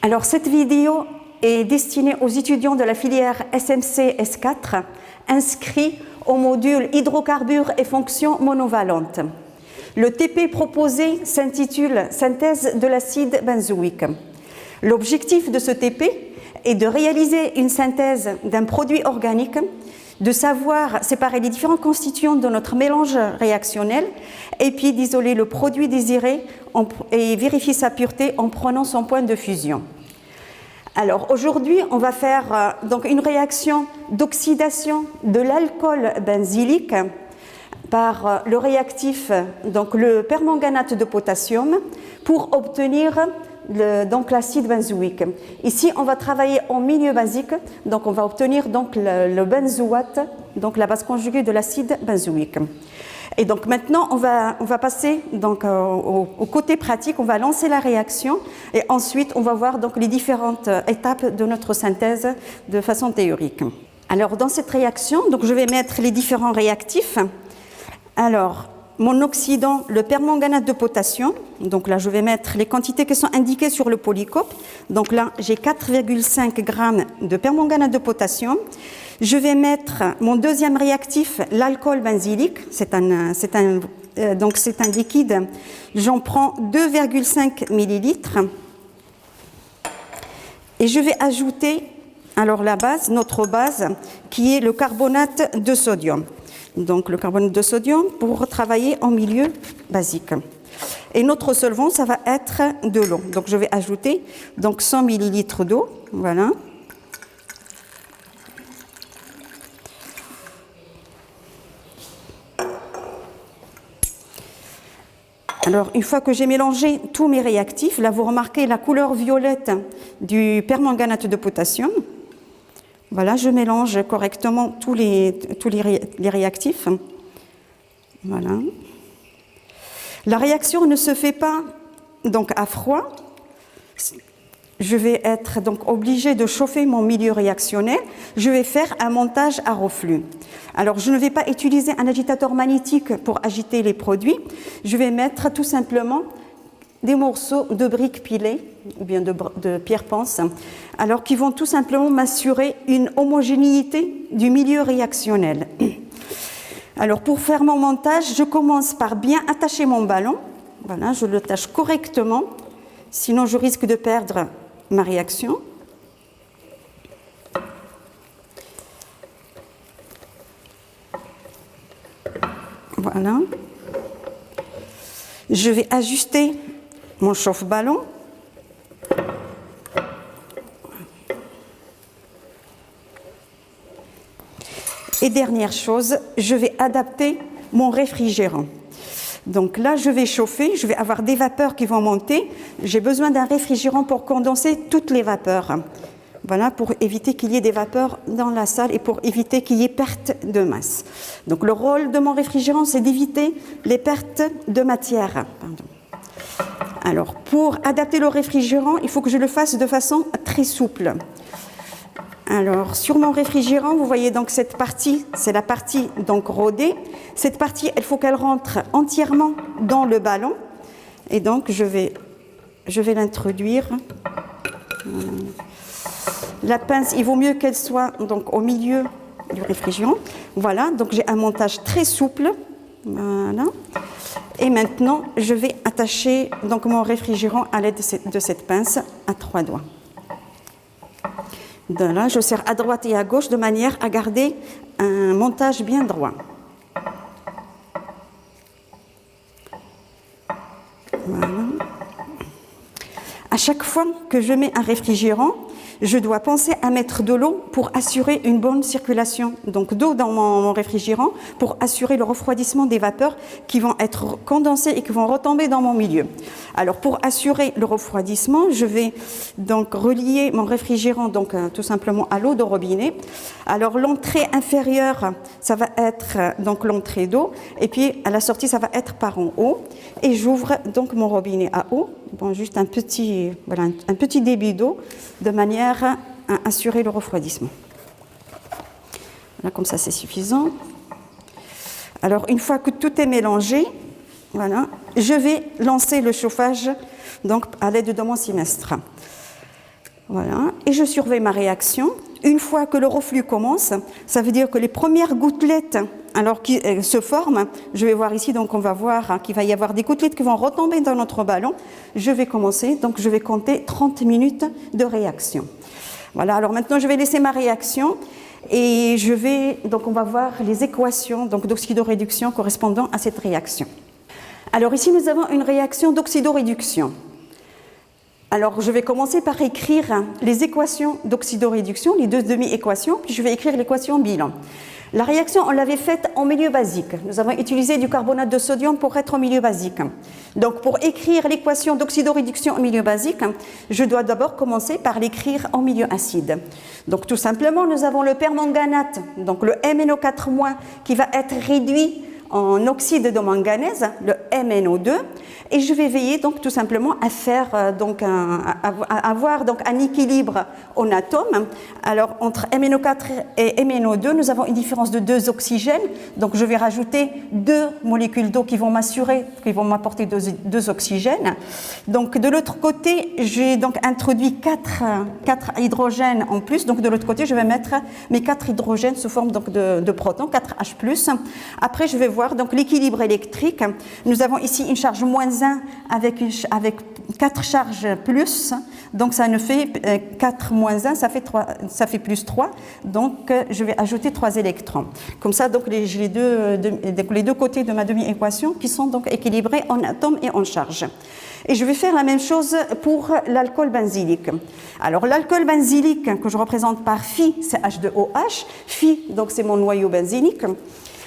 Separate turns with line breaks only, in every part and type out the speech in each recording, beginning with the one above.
Alors cette vidéo est destinée aux étudiants de la filière SMC S4 inscrits au module hydrocarbures et fonctions monovalentes. Le TP proposé s'intitule Synthèse de l'acide benzoïque. L'objectif de ce TP est de réaliser une synthèse d'un produit organique, de savoir séparer les différents constituants de notre mélange réactionnel et puis d'isoler le produit désiré et vérifier sa pureté en prenant son point de fusion. Alors aujourd'hui, on va faire donc une réaction d'oxydation de l'alcool benzylique par le réactif, donc le permanganate de potassium, pour obtenir donc l'acide benzoïque. Ici, on va travailler en milieu basique, donc on va obtenir donc le benzoate, donc la base conjuguée de l'acide benzoïque. Et donc maintenant, on va passer donc au côté pratique, on va lancer la réaction et ensuite on va voir donc les différentes étapes de notre synthèse de façon théorique. Alors dans cette réaction, donc je vais mettre les différents réactifs. Alors, mon oxydant, le permanganate de potassium, donc là je vais mettre les quantités qui sont indiquées sur le polycope. Donc là j'ai 4,5 g de permanganate de potassium. Je vais mettre mon deuxième réactif, l'alcool benzylique, c'est un liquide. J'en prends 2,5 ml. Et je vais ajouter alors la base, notre base, qui est le carbonate de sodium. Donc le carbonate de sodium pour travailler en milieu basique. Et notre solvant, ça va être de l'eau. Donc je vais ajouter donc 100 ml d'eau, voilà. Alors une fois que j'ai mélangé tous mes réactifs, là vous remarquez la couleur violette du permanganate de potassium. Voilà, je mélange correctement tous les réactifs. Voilà. La réaction ne se fait pas donc à froid. Je vais être donc obligée de chauffer mon milieu réactionnel. Je vais faire un montage à reflux. Alors, je ne vais pas utiliser un agitateur magnétique pour agiter les produits. Je vais mettre tout simplement des morceaux de briques pilées ou bien de pierre ponce, alors qui vont tout simplement m'assurer une homogénéité du milieu réactionnel. Alors pour faire mon montage, je commence par bien attacher mon ballon. Voilà, je l'attache correctement, sinon je risque de perdre ma réaction. Voilà. Je vais ajuster mon chauffe-ballon. Et dernière chose, je vais adapter mon réfrigérant. Donc là, je vais chauffer, je vais avoir des vapeurs qui vont monter. J'ai besoin d'un réfrigérant pour condenser toutes les vapeurs. Voilà, pour éviter qu'il y ait des vapeurs dans la salle et pour éviter qu'il y ait perte de masse. Donc le rôle de mon réfrigérant, c'est d'éviter les pertes de matière. Pardon. Alors, pour adapter le réfrigérant, il faut que je le fasse de façon très souple. Alors, sur mon réfrigérant, vous voyez donc cette partie, c'est la partie donc rodée. Cette partie, il faut qu'elle rentre entièrement dans le ballon. Et donc, je vais l'introduire. La pince, il vaut mieux qu'elle soit donc au milieu du réfrigérant. Voilà, donc j'ai un montage très souple. Voilà. Et maintenant, je vais attacher donc mon réfrigérant à l'aide de cette pince à 3 doigts. De là, je serre à droite et à gauche de manière à garder un montage bien droit. Voilà. À chaque fois que je mets un réfrigérant, je dois penser à mettre de l'eau pour assurer une bonne circulation donc d'eau dans mon réfrigérant pour assurer le refroidissement des vapeurs qui vont être condensées et qui vont retomber dans mon milieu. Alors pour assurer le refroidissement, je vais donc relier mon réfrigérant donc tout simplement à l'eau de robinet. Alors l'entrée inférieure, ça va être donc l'entrée d'eau et puis à la sortie, ça va être par en haut et j'ouvre donc mon robinet à eau. Bon, juste un petit débit d'eau de manière à assurer le refroidissement. Voilà, comme ça c'est suffisant. Alors une fois que tout est mélangé, voilà, je vais lancer le chauffage donc à l'aide de mon simestre. Voilà, et je surveille ma réaction. Une fois que le reflux commence, ça veut dire que les premières gouttelettes, alors qui se forment, je vais voir ici, donc on va voir qu'il va y avoir des gouttelettes qui vont retomber dans notre ballon. Je vais commencer, donc je vais compter 30 minutes de réaction. Voilà, alors maintenant je vais laisser ma réaction et donc on va voir les équations d'oxydoréduction correspondant à cette réaction. Alors ici nous avons une réaction d'oxydoréduction. Alors, je vais commencer par écrire les équations d'oxydoréduction, les deux demi-équations, puis je vais écrire l'équation bilan. La réaction, on l'avait faite en milieu basique. Nous avons utilisé du carbonate de sodium pour être en milieu basique. Donc, pour écrire l'équation d'oxydoréduction en milieu basique, je dois d'abord commencer par l'écrire en milieu acide. Donc, tout simplement, nous avons le permanganate, donc le MnO4- qui va être réduit en oxyde de manganèse, le MnO2, et je vais veiller donc tout simplement à faire à avoir donc un équilibre en atomes. Alors entre MnO4 et MnO2, nous avons une différence de 2 oxygènes, donc je vais rajouter 2 molécules d'eau qui vont m'apporter 2 oxygènes. Donc de l'autre côté, j'ai donc introduit 4 hydrogènes en plus, donc de l'autre côté, je vais mettre mes 4 hydrogènes sous forme donc de protons, 4H+. Après, je vais voir donc l'équilibre électrique. Nous avons ici une charge -1 avec 4 charges plus, donc ça nous fait 4 - 1, ça fait plus 3, donc je vais ajouter 3 électrons. Comme ça, donc j'ai les deux côtés de ma demi-équation qui sont donc équilibrés en atomes et en charge. Et je vais faire la même chose pour l'alcool benzylique. Alors l'alcool benzylique que je représente par Phi, c'est H2OH. Phi, donc c'est mon noyau benzylique.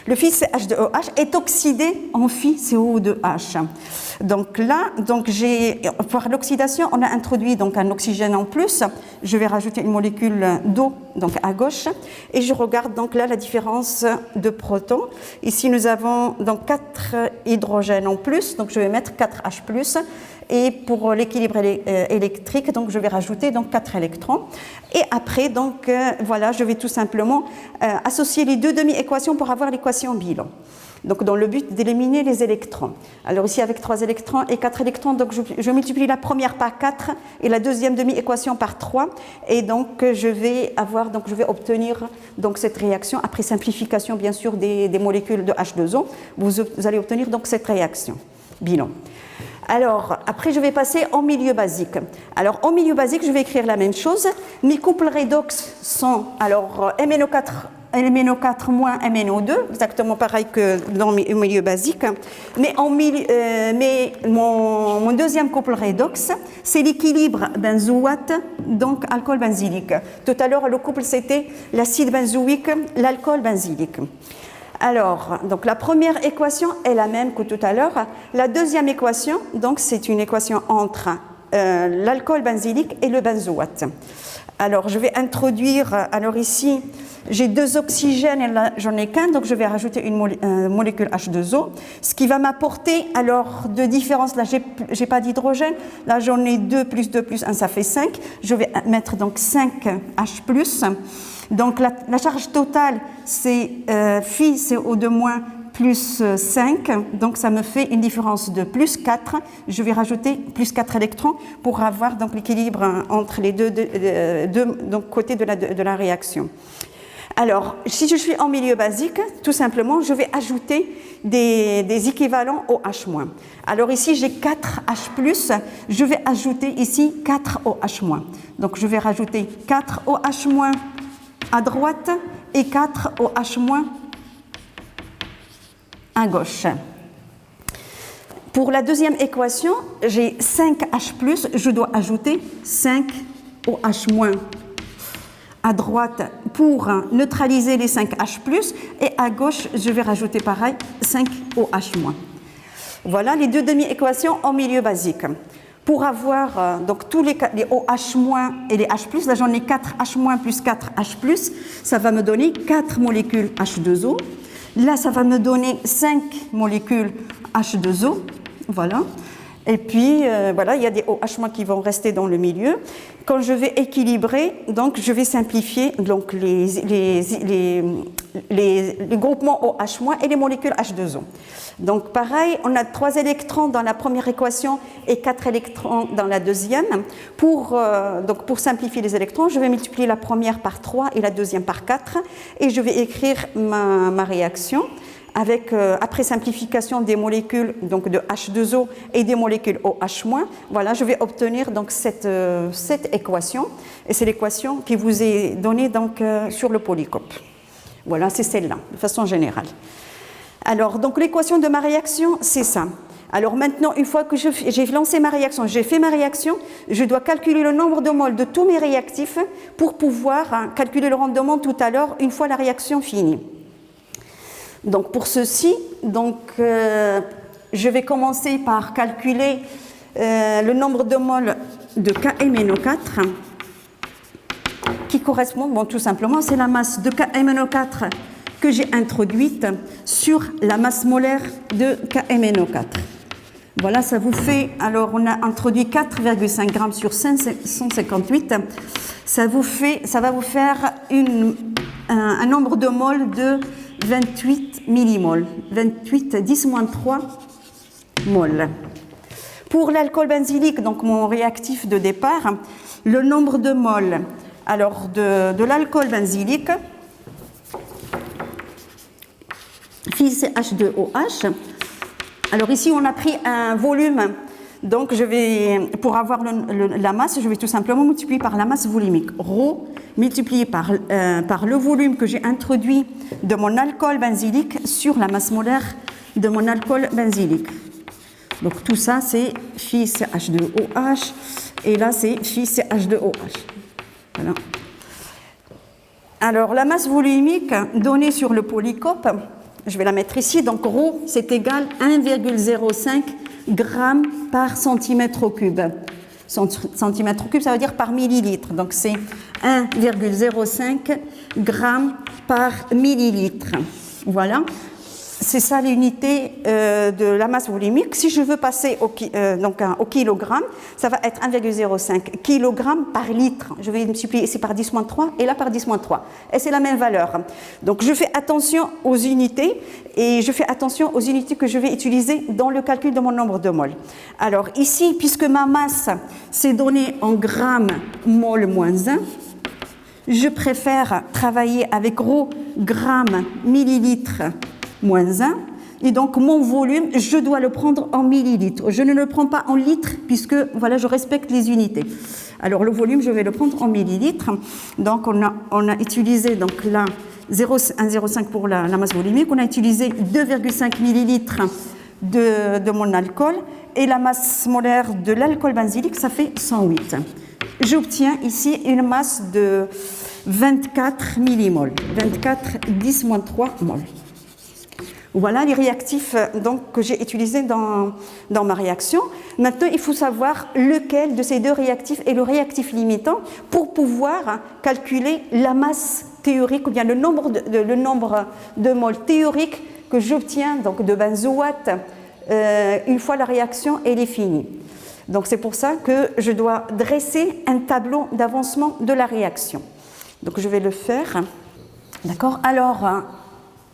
Le Phi CH2OH est oxydé en Phi CO2H. Donc là, pour l'oxydation, on a introduit donc un oxygène en plus. Je vais rajouter une molécule d'eau donc à gauche et je regarde donc là la différence de protons. Ici, nous avons donc 4 hydrogènes en plus, donc je vais mettre 4H+. Et pour l'équilibre électrique, donc je vais rajouter donc 4 électrons. Et après, donc voilà, je vais tout simplement associer les deux demi-équations pour avoir l'équation bilan. Donc dans le but d'éliminer les électrons. Alors ici avec 3 électrons et 4 électrons, donc je multiplie la première par 4 et la deuxième demi-équation par 3. Et donc je vais obtenir donc cette réaction après simplification bien sûr des molécules de H2O. Vous allez obtenir donc cette réaction bilan. Alors, après, je vais passer en milieu basique. Alors, en milieu basique, je vais écrire la même chose. Mes couples redox sont, alors, MnO4 moins MnO2, exactement pareil que dans le milieu basique. Mais mon deuxième couple redox, c'est l'équilibre benzoate, donc alcool benzylique. Tout à l'heure, le couple, c'était l'acide benzoïque, l'alcool benzylique. Alors, donc la première équation est la même que tout à l'heure. La deuxième équation, donc c'est une équation entre l'alcool benzylique et le benzoate. Alors, je vais introduire, alors ici, j'ai 2 oxygènes et là, j'en ai qu'un, donc je vais rajouter une molécule H2O, ce qui va m'apporter, alors, de différence, là, j'ai pas d'hydrogène, là, j'en ai 2 plus 2 plus 1, ça fait 5, je vais mettre donc 5H+. Donc, la charge totale, c'est Phi CO2- plus 5, donc ça me fait une différence de plus 4. Je vais rajouter plus 4 électrons pour avoir donc l'équilibre entre les deux donc, côtés de la réaction. Alors, si je suis en milieu basique, tout simplement, je vais ajouter des équivalents au H-. Alors ici, j'ai 4H+, je vais ajouter ici 4OH-. Donc, je vais rajouter 4OH- à droite et 4OH- à gauche. Pour la deuxième équation, j'ai 5H+, je dois ajouter 5OH- à droite pour neutraliser les 5H+, et à gauche, je vais rajouter pareil 5OH-. Voilà les deux demi-équations en milieu basique. Pour avoir donc tous les OH- et les H+, là j'en ai 4H- plus 4H+, ça va me donner 4 molécules H2O. Là, ça va me donner 5 molécules H2O, voilà. Et puis, voilà, il y a des OH- qui vont rester dans le milieu. Quand je vais équilibrer, donc, je vais simplifier donc, les groupements OH- et les molécules H2O. Donc, pareil, on a 3 électrons dans la première équation et 4 électrons dans la deuxième. Pour simplifier les électrons, je vais multiplier la première par 3 et la deuxième par 4. Et je vais écrire ma réaction. Avec, après simplification des molécules donc de H2O et des molécules OH-, voilà, je vais obtenir donc cette équation. Et c'est l'équation qui vous est donnée donc, sur le polycope. Voilà, c'est celle-là, de façon générale. Alors, donc l'équation de ma réaction, c'est ça. Alors maintenant, une fois que j'ai lancé ma réaction, j'ai fait ma réaction, je dois calculer le nombre de moles de tous mes réactifs pour pouvoir calculer le rendement tout à l'heure, une fois la réaction finie. Donc pour ceci, je vais commencer par calculer le nombre de moles de KMNO4 qui correspond, tout simplement, c'est la masse de KMNO4 que j'ai introduite sur la masse molaire de KMNO4. Voilà, ça vous fait, alors on a introduit 4,5 grammes sur 158, ça va vous faire un nombre de moles de 28 millimoles, 28 10-3 moles. Pour l'alcool benzylique, donc mon réactif de départ, le nombre de moles alors de l'alcool benzylique, FeH2OH. Alors ici, on a pris un volume, donc pour avoir la masse, je vais tout simplement multiplier par la masse volumique. Rho multiplié par le volume que j'ai introduit de mon alcool benzylique sur la masse molaire de mon alcool benzylique. Donc tout ça, c'est FeH2OH, et là, c'est FeH2OH. Voilà. Alors, la masse volumique donnée sur le polycope, je vais la mettre ici, donc ρ, c'est égal à 1,05 g par centimètre cube. Centimètre cube, ça veut dire par millilitre. Donc c'est 1,05 g par millilitre. Voilà. C'est ça l'unité de la masse volumique. Si je veux passer au kilogramme, ça va être 1,05 kg par litre. Je vais multiplier ici par 10-3 et là par 10-3. Et c'est la même valeur. Donc je fais attention aux unités et je fais attention aux unités que je vais utiliser dans le calcul de mon nombre de moles. Alors ici, puisque ma masse c'est donné en grammes mol moins 1, je préfère travailler avec ρ grammes millilitres moins 1, et donc mon volume, je dois le prendre en millilitres. Je ne le prends pas en litres, puisque voilà, je respecte les unités. Alors le volume, je vais le prendre en millilitres. Donc on a utilisé donc là 1,05 pour la masse volumique, on a utilisé 2,5 millilitres de mon alcool, et la masse molaire de l'alcool benzylique, ça fait 108. J'obtiens ici une masse de 24 millimoles, 24 10-3 moles. Voilà les réactifs donc, que j'ai utilisés dans ma réaction. Maintenant, il faut savoir lequel de ces deux réactifs est le réactif limitant pour pouvoir calculer la masse théorique ou bien le nombre de moles théoriques que j'obtiens donc de benzoate une fois la réaction elle est finie. Donc c'est pour ça que je dois dresser un tableau d'avancement de la réaction. Donc je vais le faire. D'accord ? Alors,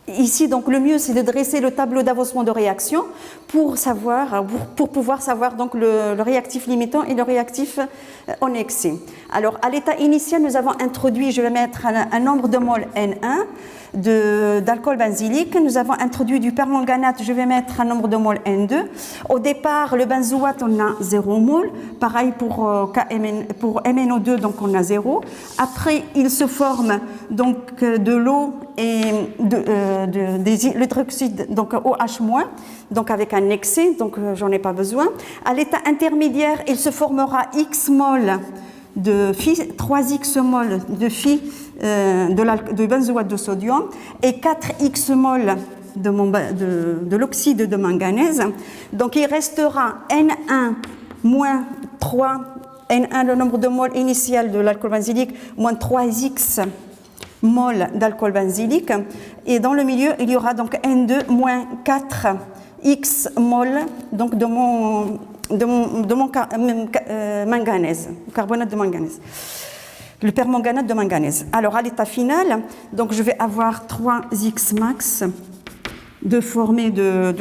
ici, donc, le mieux, c'est de dresser le tableau d'avancement de réaction pour pouvoir savoir donc, le réactif limitant et le réactif en excès. Alors, à l'état initial, nous avons introduit, je vais mettre un nombre de moles N1 d'alcool benzylique. Nous avons introduit du permanganate, je vais mettre un nombre de moles N2. Au départ, le benzoate, on a 0 mol. Pareil pour MnO2, donc on a 0. Après, il se forme donc de l'eau et de l'hydroxyde, donc OH-, donc avec un excès, donc j'en ai pas besoin. À l'état intermédiaire, il se formera X mol de Phi, 3X mol de Phi de benzoate de sodium et 4X mol de l'oxyde de manganèse. Donc il restera N1 moins 3, N1 le nombre de moles initial de l'alcool benzylique, moins 3X mol d'alcool benzylique. Et dans le milieu, il y aura donc N2 moins 4X mol donc de manganèse, carbonate de manganèse. Le permanganate de manganèse. Alors, à l'état final, donc je vais avoir 3X max de formée de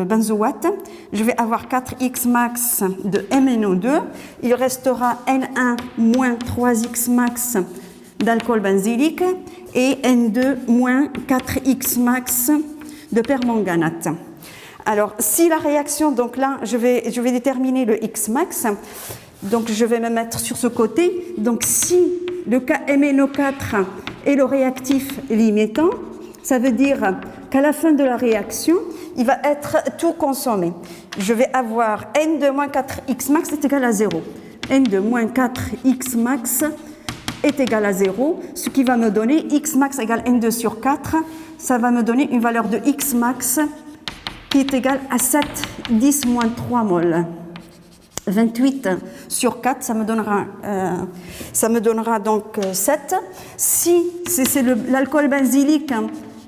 benzoate. Je vais avoir 4X max de MnO2. Il restera N1 moins 3X max d'alcool benzylique et N2 moins 4X max de permanganate. Alors, si la réaction, donc là, je vais déterminer le X max. Donc, je vais me mettre sur ce côté. Donc, si le KMNO4 est le réactif limitant, ça veut dire qu'à la fin de la réaction, il va être tout consommé. Je vais avoir N2 moins 4X max est égal à 0. N2 moins 4X max est égal à 0, ce qui va me donner X max égale N2 sur 4. Ça va me donner une valeur de X max qui est égale à 7, 10 moins 3 mol. 28 sur 4, ça me donnera donc 7. Si c'est l'alcool benzylique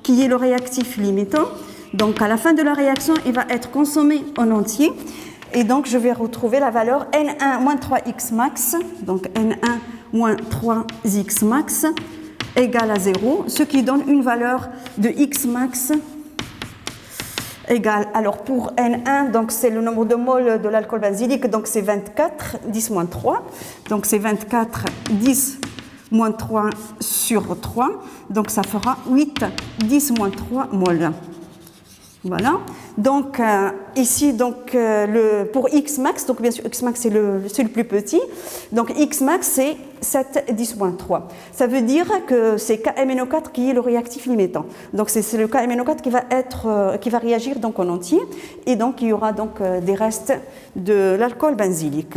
qui est le réactif limitant, donc à la fin de la réaction, il va être consommé en entier. Et donc, je vais retrouver la valeur N1 moins 3X max, donc N1 moins 3X max égale à 0, ce qui donne une valeur de X max égale, alors pour N1, donc c'est le nombre de moles de l'alcool benzylique, donc c'est 24, 10 moins 3, donc c'est 24, 10 moins 3 sur 3, donc ça fera 8, 10 moins 3 moles. Voilà, donc ici, donc, pour X max, donc bien sûr X max c'est le plus petit, donc X max c'est 7, 10 moins 3. Ça veut dire que c'est KMNO4 qui est le réactif limitant. Donc c'est le KMNO4 qui va réagir donc en entier, et donc il y aura donc des restes de l'alcool benzylique.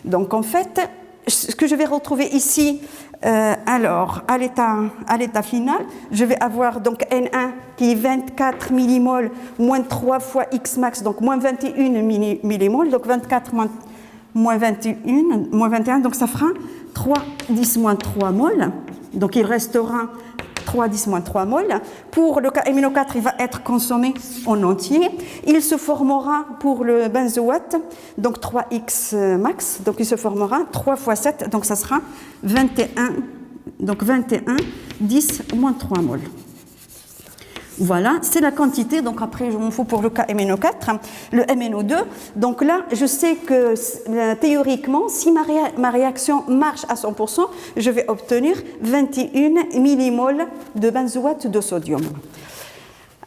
Donc en fait, ce que je vais retrouver ici, alors à l'état final, je vais avoir donc N1 qui est 24 millimoles moins 3 fois X max, donc moins 21 millimoles, donc 24 moins 21, donc ça fera 3, 10 moins 3 moles, donc il restera 3, 10 moins 3 moles. Pour le KMNO4, il va être consommé en entier. Il se formera pour le benzoate, donc 3X max, donc il se formera 3 fois 7, donc ça sera 21, donc 21, 10 moins 3 moles. Voilà, c'est la quantité, donc après je m'en fous pour le KMNO4, le MnO2. Donc là, je sais que théoriquement, si ma réaction marche à 100%, je vais obtenir 21 millimoles de benzoate de sodium.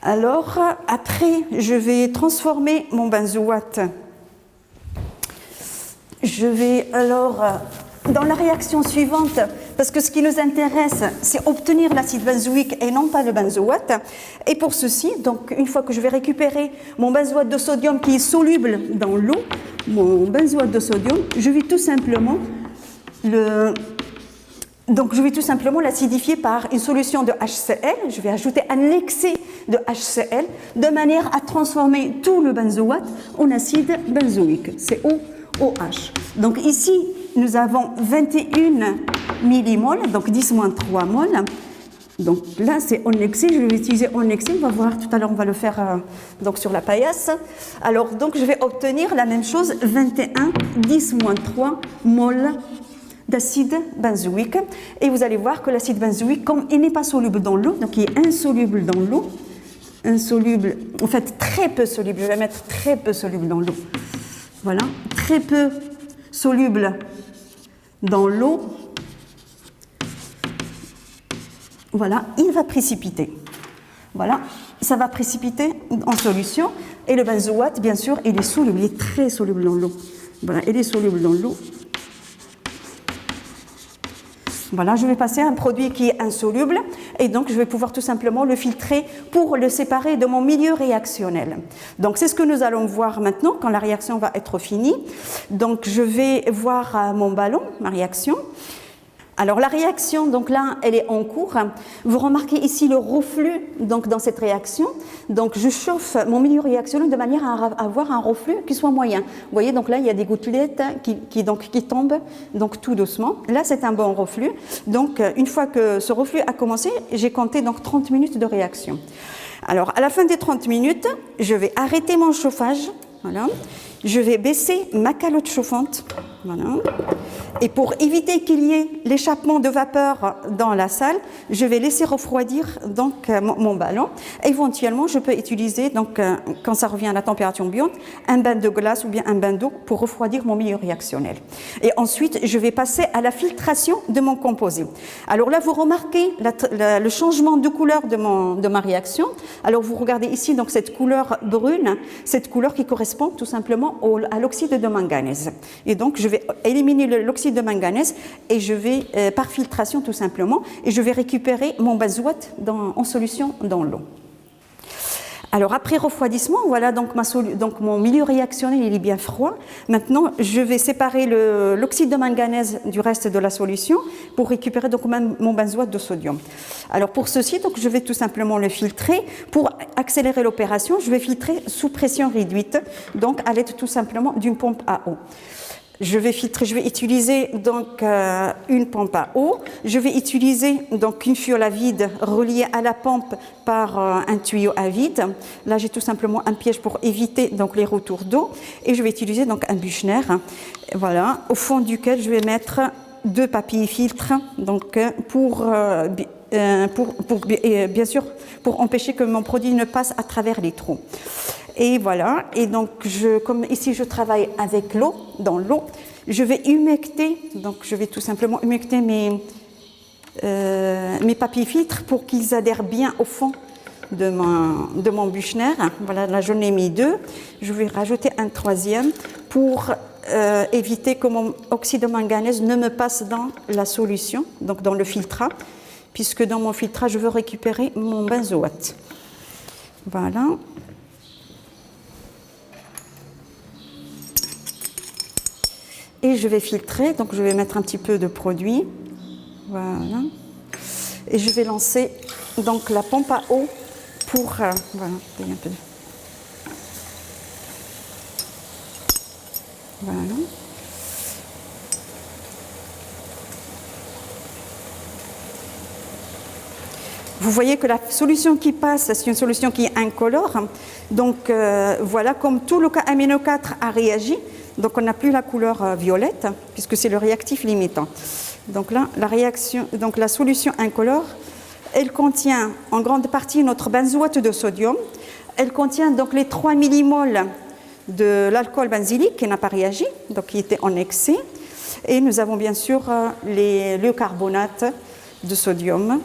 Alors, après, je vais transformer mon benzoate. Je vais alors, dans la réaction suivante, parce que ce qui nous intéresse, c'est obtenir l'acide benzoïque et non pas le benzoate. Et pour ceci, donc, une fois que je vais récupérer mon benzoate de sodium qui est soluble dans l'eau, mon benzoate de sodium, je vais tout simplement l'acidifier par une solution de HCl. Je vais ajouter un excès de HCl de manière à transformer tout le benzoate en acide benzoïque, COOH. Donc ici, nous avons 21 millimoles, donc 10 moins 3 moles. Donc là, c'est en excès, je vais utiliser en excès, on va voir tout à l'heure, on va le faire donc sur la paillasse. Alors, donc je vais obtenir la même chose, 21, 10 moins 3 moles d'acide benzoïque. Et vous allez voir que l'acide benzoïque, comme il n'est pas soluble dans l'eau, donc il est insoluble dans l'eau, insoluble, en fait très peu soluble, je vais mettre très peu soluble dans l'eau. Voilà, très peu soluble dans l'eau. Voilà, il va précipiter. Voilà, ça va précipiter en solution. Et le benzoate, bien sûr, il est soluble, il est très soluble dans l'eau. Voilà, il est soluble dans l'eau. Voilà, je vais passer à un produit qui est insoluble et donc je vais pouvoir tout simplement le filtrer pour le séparer de mon milieu réactionnel. Donc c'est ce que nous allons voir maintenant quand la réaction va être finie. Donc je vais voir mon ballon, ma réaction. Alors la réaction, donc là, elle est en cours. Vous remarquez ici le reflux donc, dans cette réaction. Donc je chauffe mon milieu réactionnel de manière à avoir un reflux qui soit moyen. Vous voyez, donc là, il y a des gouttelettes qui tombent donc, tout doucement. Là, c'est un bon reflux. Donc une fois que ce reflux a commencé, j'ai compté donc 30 minutes de réaction. Alors à la fin des 30 minutes, je vais arrêter mon chauffage Voilà. Je vais baisser ma calotte chauffante. Voilà. Et pour éviter qu'il y ait l'échappement de vapeur dans la salle, je vais laisser refroidir donc mon ballon. Éventuellement, je peux utiliser, donc, quand ça revient à la température ambiante, un bain de glace ou bien un bain d'eau pour refroidir mon milieu réactionnel. Et ensuite, je vais passer à la filtration de mon composé. Alors là, vous remarquez le changement de couleur de ma réaction. Alors vous regardez ici donc cette couleur brune, cette couleur qui correspond tout simplement à l'oxyde de manganèse. Et donc, je vais éliminer l'oxyde de manganèse et je vais, par filtration tout simplement, et je vais récupérer mon benzoate en solution dans l'eau. Alors après refroidissement, voilà donc, mon milieu réactionnel il est bien froid. Maintenant, je vais séparer l'oxyde de manganèse du reste de la solution pour récupérer donc mon benzoate de sodium. Alors pour ceci, donc, je vais tout simplement le filtrer. Pour accélérer l'opération, je vais filtrer sous pression réduite, donc à l'aide tout simplement d'une pompe à eau. Je vais utiliser donc une pompe à eau. Je vais utiliser donc une fiole à vide reliée à la pompe par un tuyau à vide. Là, j'ai tout simplement un piège pour éviter donc les retours d'eau. Et je vais utiliser donc un Büchner, voilà, au fond duquel je vais mettre 2 papilles filtres, donc bien sûr pour empêcher que mon produit ne passe à travers les trous. Et voilà, et donc comme ici je travaille avec l'eau, dans l'eau, je vais humecter, donc je vais tout simplement humecter mes papilles filtres pour qu'ils adhèrent bien au fond de mon Büchner. Voilà, là j'en ai mis 2, je vais rajouter un 3e pour éviter que mon oxyde de manganèse ne me passe dans la solution, donc dans le filtrat, puisque dans mon filtrat je veux récupérer mon benzoate. Voilà. Et je vais filtrer, donc je vais mettre un petit peu de produit, voilà, et je vais lancer donc la pompe à eau pour, voilà, un peu. Voilà. Vous voyez que la solution qui passe, c'est une solution qui est incolore, donc voilà, comme tout le KMNO4 a réagi. Donc on n'a plus la couleur violette, puisque c'est le réactif limitant. Donc là, la solution incolore, elle contient en grande partie notre benzoate de sodium. Elle contient donc les 3 millimoles de l'alcool benzylique qui n'a pas réagi, donc qui était en excès. Et nous avons bien sûr le carbonate de sodium.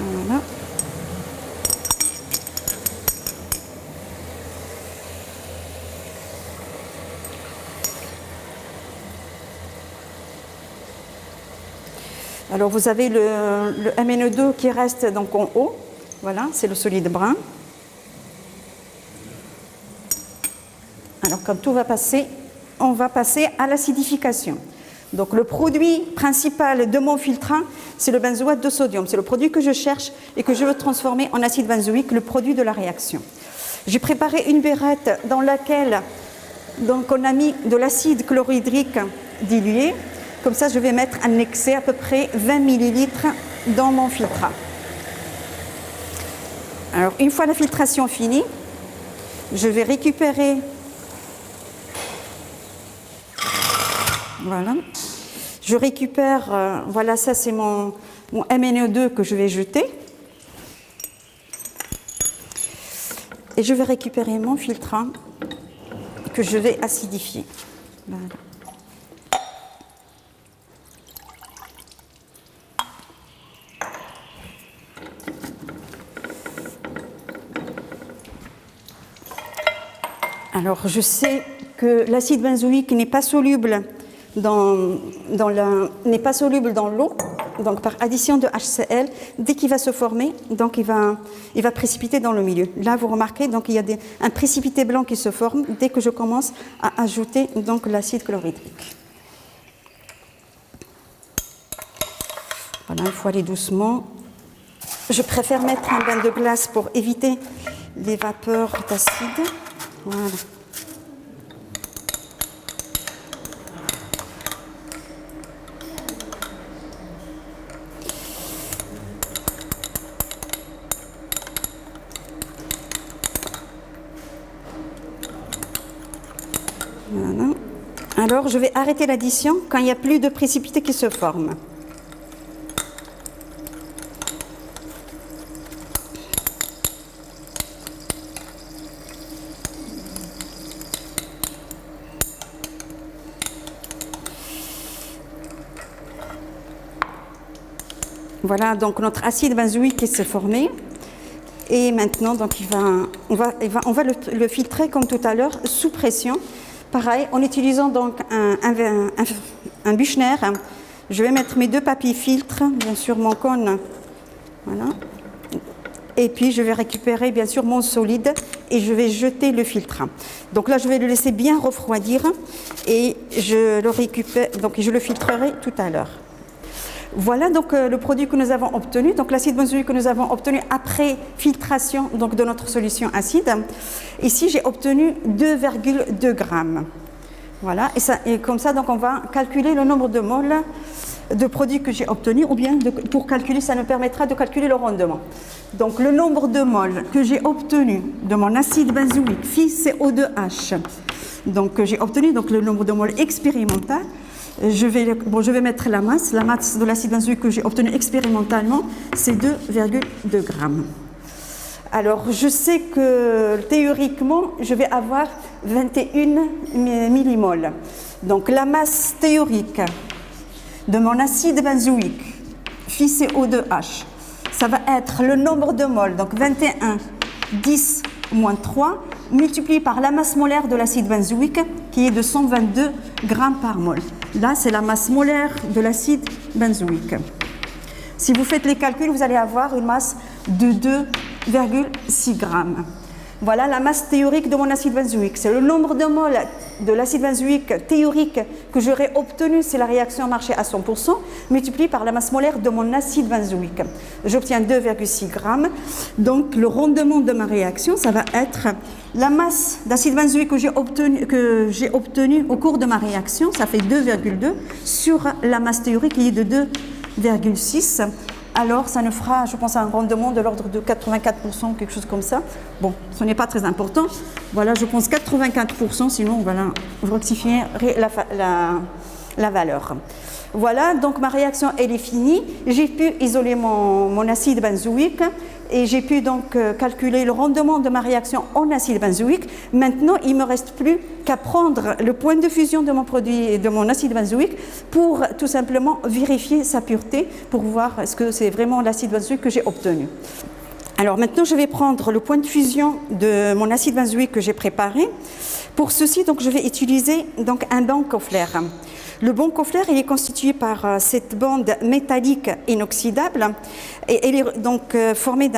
Voilà. Alors vous avez le MnE2 qui reste donc en haut, voilà, c'est le solide brun. Alors quand tout va passer, on va passer à l'acidification. Donc le produit principal de mon filtrant, c'est le benzoate de sodium. C'est le produit que je cherche et que je veux transformer en acide benzoïque, le produit de la réaction. J'ai préparé une burette dans laquelle donc, on a mis de l'acide chlorhydrique dilué. Comme ça, je vais mettre un excès à peu près 20 ml dans mon filtrat. Alors une fois la filtration finie, je vais récupérer. Voilà. Je récupère, voilà, ça c'est mon MnO2 que je vais jeter. Et je vais récupérer mon filtrant que je vais acidifier. Voilà. Alors je sais que l'acide benzoïque n'est pas soluble n'est pas soluble dans l'eau, donc par addition de HCl, dès qu'il va se former, donc il va précipiter dans le milieu. Là, vous remarquez, donc il y a un précipité blanc qui se forme dès que je commence à ajouter donc l'acide chlorhydrique. Voilà, il faut aller doucement. Je préfère mettre un bain de glace pour éviter les vapeurs d'acide. Voilà. Alors, je vais arrêter l'addition quand il n'y a plus de précipité qui se forme. Voilà, donc notre acide benzoïque qui s'est formé. Et maintenant, donc, on va le filtrer comme tout à l'heure, sous pression. Pareil, en utilisant donc un Büchner. Je vais mettre mes 2 papiers filtres, bien sûr mon cône. Voilà. Et puis, je vais récupérer, bien sûr, mon solide et je vais jeter le filtre. Donc là, je vais le laisser bien refroidir et je le récupère, donc je le filtrerai tout à l'heure. Voilà donc le produit que nous avons obtenu, donc l'acide benzoïque que nous avons obtenu après filtration donc, de notre solution acide. Ici, j'ai obtenu 2,2 grammes. Voilà, et comme ça, donc, on va calculer le nombre de moles de produits que j'ai obtenus, ou bien pour calculer, ça nous permettra de calculer le rendement. Donc le nombre de moles que j'ai obtenu de mon acide benzoïque FiCO2H, donc j'ai obtenu donc, le nombre de moles expérimental. Je vais mettre la masse de l'acide benzoïque que j'ai obtenu expérimentalement, c'est 2,2 grammes. Alors, je sais que théoriquement, je vais avoir 21 millimoles. Donc, la masse théorique de mon acide benzoïque, FiCO2H, ça va être le nombre de moles, donc 21, 10 moins 3, multiplié par la masse molaire de l'acide benzoïque, qui est de 122 grammes par mol. Là, c'est la masse molaire de l'acide benzoïque. Si vous faites les calculs, vous allez avoir une masse de 2,6 grammes. Voilà la masse théorique de mon acide benzoïque. C'est le nombre de moles de l'acide benzoïque théorique que j'aurais obtenu si la réaction marchait à 100%, multiplié par la masse molaire de mon acide benzoïque. J'obtiens 2,6 grammes. Donc, le rendement de ma réaction, ça va être la masse d'acide benzoïque que j'ai obtenue au cours de ma réaction, ça fait 2,2 sur la masse théorique qui est de 2,6. Alors, ça nous fera, je pense, un rendement de l'ordre de 84%, quelque chose comme ça. Bon, ce n'est pas très important. Voilà, je pense 84%, sinon, voilà, vous rectifierez la valeur. Voilà, donc ma réaction, elle est finie. J'ai pu isoler mon acide benzoïque et j'ai pu donc calculer le rendement de ma réaction en acide benzoïque. Maintenant, il ne me reste plus qu'à prendre le point de fusion de mon produit, de mon acide benzoïque, pour tout simplement vérifier sa pureté, pour voir est-ce que c'est vraiment l'acide benzoïque que j'ai obtenu. Alors maintenant, je vais prendre le point de fusion de mon acide benzoïque que j'ai préparé. Pour ceci, donc, je vais utiliser donc, un banc Koffler. Le banc Koffler, il est constitué par cette bande métallique inoxydable et elle est donc formée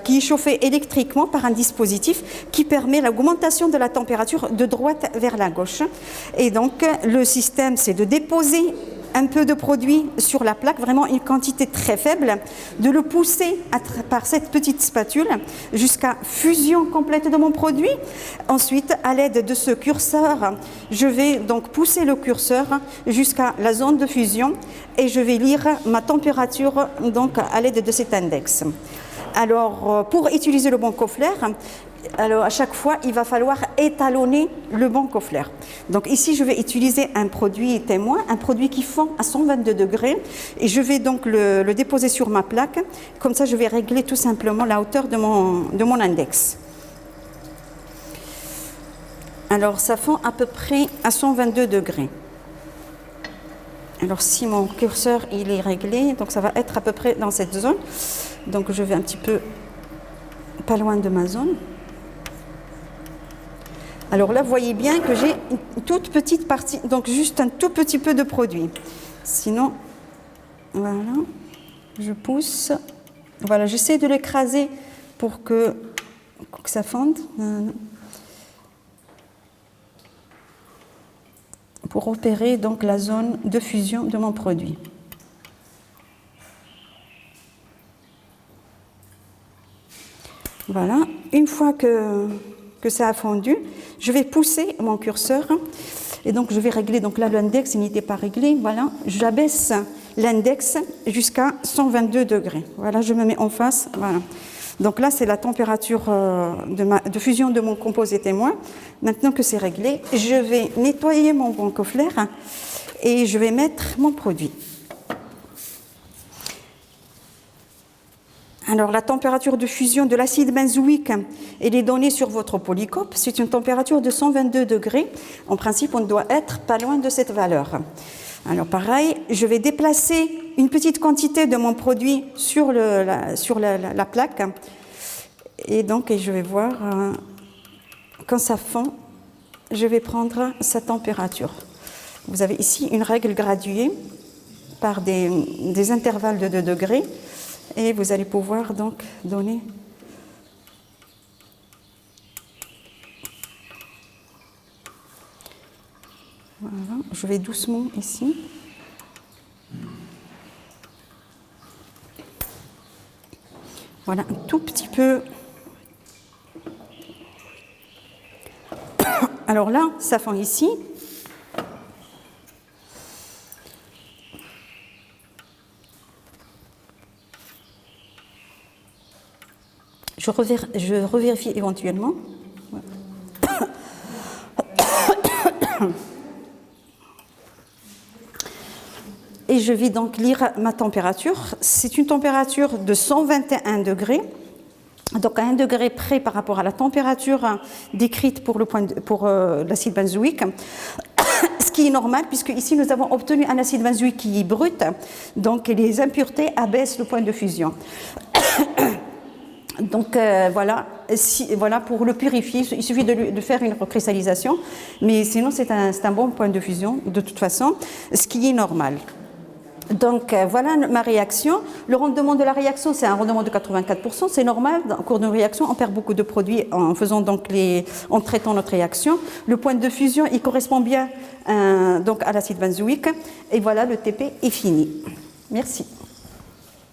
qui est chauffée électriquement par un dispositif qui permet l'augmentation de la température de droite vers la gauche. Et donc, le système, c'est de déposer un peu de produit sur la plaque, vraiment une quantité très faible, de le pousser par cette petite spatule jusqu'à fusion complète de mon produit. Ensuite, à l'aide de ce curseur, je vais donc pousser le curseur jusqu'à la zone de fusion et je vais lire ma température donc à l'aide de cet index. Alors, pour utiliser le banc Koffler, alors à chaque fois, il va falloir étalonner le banc Koffler. Donc ici, je vais utiliser un produit témoin, un produit qui fond à 122 degrés et je vais donc le déposer sur ma plaque. Comme ça, je vais régler tout simplement la hauteur de mon index. Alors, ça fond à peu près à 122 degrés. Alors, si mon curseur il est réglé, donc ça va être à peu près dans cette zone. Donc, je vais un petit peu pas loin de ma zone. Alors là, vous voyez bien que j'ai une toute petite partie, donc juste un tout petit peu de produit. Sinon, voilà, je pousse. Voilà, j'essaie de l'écraser pour que ça fonde. Voilà. Pour opérer donc la zone de fusion de mon produit. Voilà, une fois que ça a fondu, je vais pousser mon curseur et donc je vais régler, donc là l'index il n'était pas réglé, voilà, j'abaisse l'index jusqu'à 122 degrés. Voilà, je me mets en face, voilà. Donc là, c'est la température de fusion de mon composé témoin. Maintenant que c'est réglé, je vais nettoyer mon bronchoflaire et je vais mettre mon produit. Alors, la température de fusion de l'acide benzoïque, elle est donnée sur votre polycope. C'est une température de 122 degrés. En principe, on doit être pas loin de cette valeur. Alors, pareil, je vais déplacer une petite quantité de mon produit sur la plaque. Et donc, je vais voir, quand ça fond, je vais prendre sa température. Vous avez ici une règle graduée par des intervalles de 2 degrés. Et vous allez pouvoir donc donner voilà, je vais doucement ici. Voilà, un tout petit peu. Alors là, ça fond ici. Je revérifie éventuellement. Et je vais donc lire ma température. C'est une température de 121 degrés. Donc à 1 degré près par rapport à la température décrite pour l'acide benzoïque. Ce qui est normal, puisque ici nous avons obtenu un acide benzoïque qui est brut. Donc les impuretés abaissent le point de fusion. Donc voilà, pour le purifier, il suffit de faire une recristallisation, mais sinon c'est un bon point de fusion de toute façon, ce qui est normal. Donc voilà ma réaction. Le rendement de la réaction, c'est un rendement de 84%, c'est normal. En cours de réaction, on perd beaucoup de produits en traitant notre réaction. Le point de fusion, il correspond bien donc à l'acide benzoïque. Et voilà, le TP est fini. Merci.